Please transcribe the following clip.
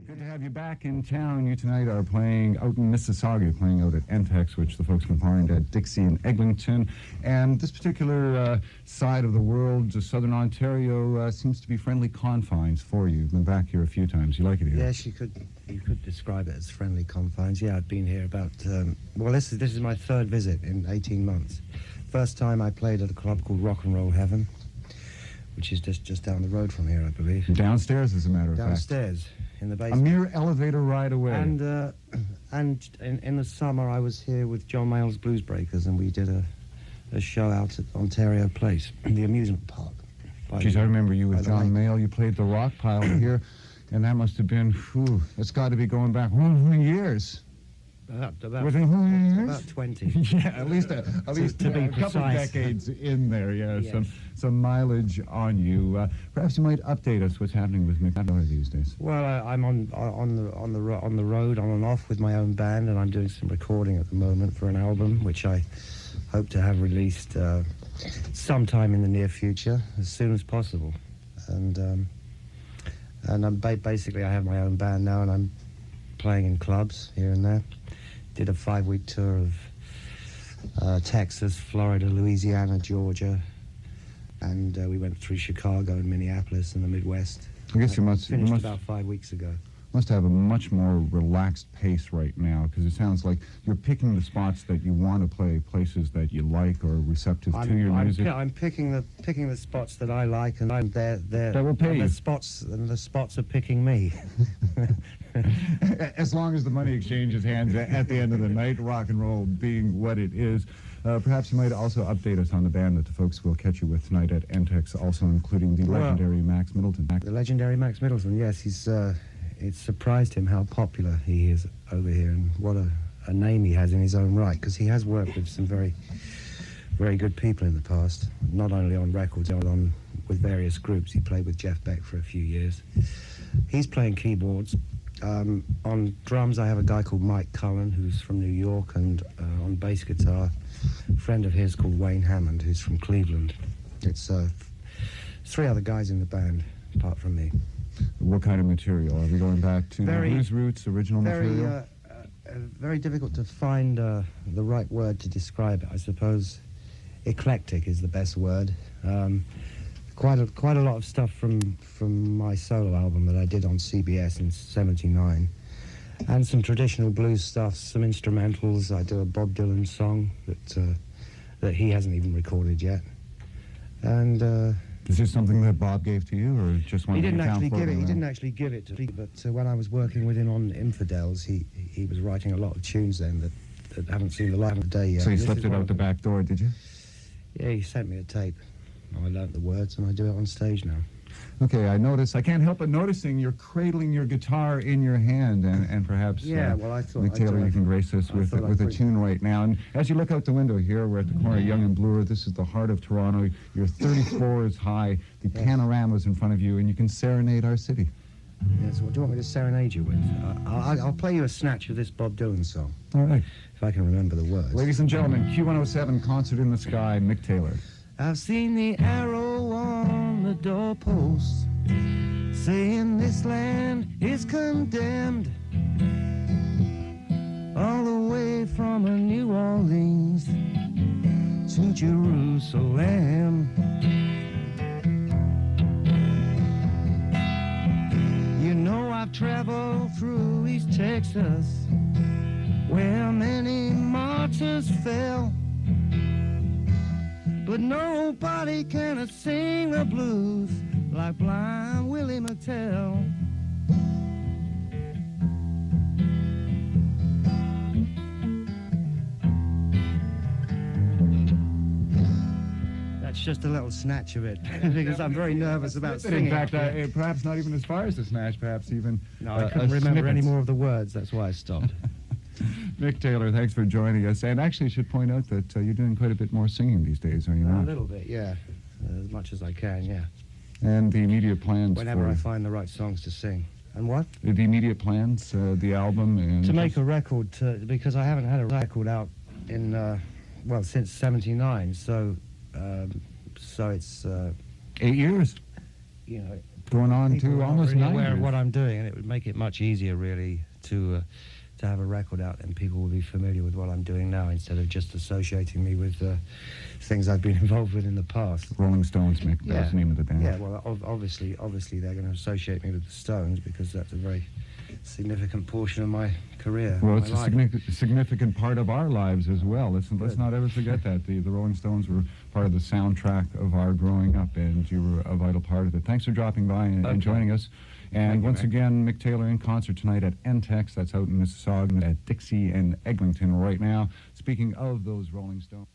Good to have you back in town. You tonight are playing out in Mississauga, playing out at Entex, which the folks can find at Dixie and Eglinton. And this particular side of the world, southern Ontario, seems to be friendly confines for you. You've been back here a few times. You like it here? Yes, you could describe it as friendly confines. Yeah, I've been here about, well, this is my third visit in 18 months. First time I played at a club called Rock and Roll Heaven, which is just down the road from here, I believe. Downstairs, as a matter of fact. Downstairs, in the basement. A mere elevator ride away. And in the summer, I was here with John Mayall's Blues Breakers, and we did a show out at Ontario Place, in the amusement park. Geez, I remember you with John Mayall. You played the rock pile here, and that must have been, it's got to be going back years. About 20. Yeah, at least a couple of decades in there. Yeah, yes. Some mileage on you. Perhaps you might update us what's happening with Mick Miller these days. Well, I'm on the road on and off with my own band, and I'm doing some recording at the moment for an album, which I hope to have released sometime in the near future, as soon as possible. And I'm basically I have my own band now, and I'm playing in clubs here and there. Did a 5-week tour of Texas, Florida, Louisiana, Georgia, and we went through Chicago and Minneapolis and the Midwest. I guess you must finished about 5 weeks ago. Must have a much more relaxed pace right now, because it sounds like you're picking the spots that you want to play, places that you like or receptive to your music. I'm picking the spots that I like, and that will pay you. The spots are picking me. As long as the money exchanges hands at the end of the night, rock and roll being what it is. Perhaps you might also update us on the band that the folks will catch you with tonight at Entex, also including the legendary Max Middleton. The legendary Max Middleton, yes, it surprised him how popular he is over here, and what a name he has in his own right, because he has worked with some very, very good people in the past, not only on records, but with various groups. He played with Jeff Beck for a few years. He's playing keyboards. On drums, I have a guy called Mike Cullen, who's from New York, and on bass guitar, a friend of his called Wayne Hammond, who's from Cleveland. It's 3 other guys in the band, apart from me. What kind of material? Are we going back to the blues roots, original material? Very difficult to find the right word to describe it. I suppose eclectic is the best word. Quite a lot of stuff from my solo album that I did on CBS in '79, and some traditional blues stuff, some instrumentals. I do a Bob Dylan song that he hasn't even recorded yet, and. Is this something that Bob gave to you, or just one? He didn't actually give it. He didn't actually give it to me. But when I was working with him on Infidels, he was writing a lot of tunes then that haven't seen the light of day yet. So you slipped it out the back door, did you? Yeah, he sent me a tape. I learnt the words, and I do it on stage now. Okay, I can't help but noticing you're cradling your guitar in your hand, and perhaps I thought Mick Taylor, you can grace us with a tune right now. And as you look out the window here, we're at the corner of Yonge and Bloor. This is the heart of Toronto. You're 30 floors high. The panorama's in front of you, and you can serenade our city. Yes, what do you want me to serenade you with? I'll play you a snatch of this Bob Dylan song. All right. If I can remember the words. Ladies and gentlemen, Q107, Concert in the Sky, Mick Taylor. I've seen the arrow on the doorpost saying this land is condemned, all the way from New Orleans to Jerusalem. You know I've traveled through East Texas, where many martyrs fell, but nobody can sing the blues like Blind Willie McTell. That's just a little snatch of it, because I'm very nervous about singing. In fact, perhaps not even as far as the snatch, perhaps even No, I couldn't remember any more of the words, that's why I stopped. Mick Taylor, thanks for joining us. And actually, I should point out that you're doing quite a bit more singing these days, are you not? A little bit, yeah. As much as I can, yeah. And the immediate plans whenever I find the right songs to sing. And what? The immediate plans, the album, and... To make a record, because I haven't had a record out in, since '79, so it's... 8 years? You know, going on people to aren't almost really 90. aware of what I'm doing, and it would make it much easier, really, to have a record out, and people will be familiar with what I'm doing now instead of just associating me with things I've been involved with in the past. Rolling Stones, Mick. That's the name of the band. Yeah, well, obviously they're going to associate me with the Stones because that's a very significant portion of my career. Well, my it's a life. significant part of our lives as well. Let's not ever forget that. The Rolling Stones were part of the soundtrack of our growing up, and you were a vital part of it. Thanks for dropping by and joining us. And Thank you, once Mick. again, Mick Taylor in concert tonight at NTEX. That's out in Mississauga at Dixie and Eglinton right now. Speaking of those Rolling Stones.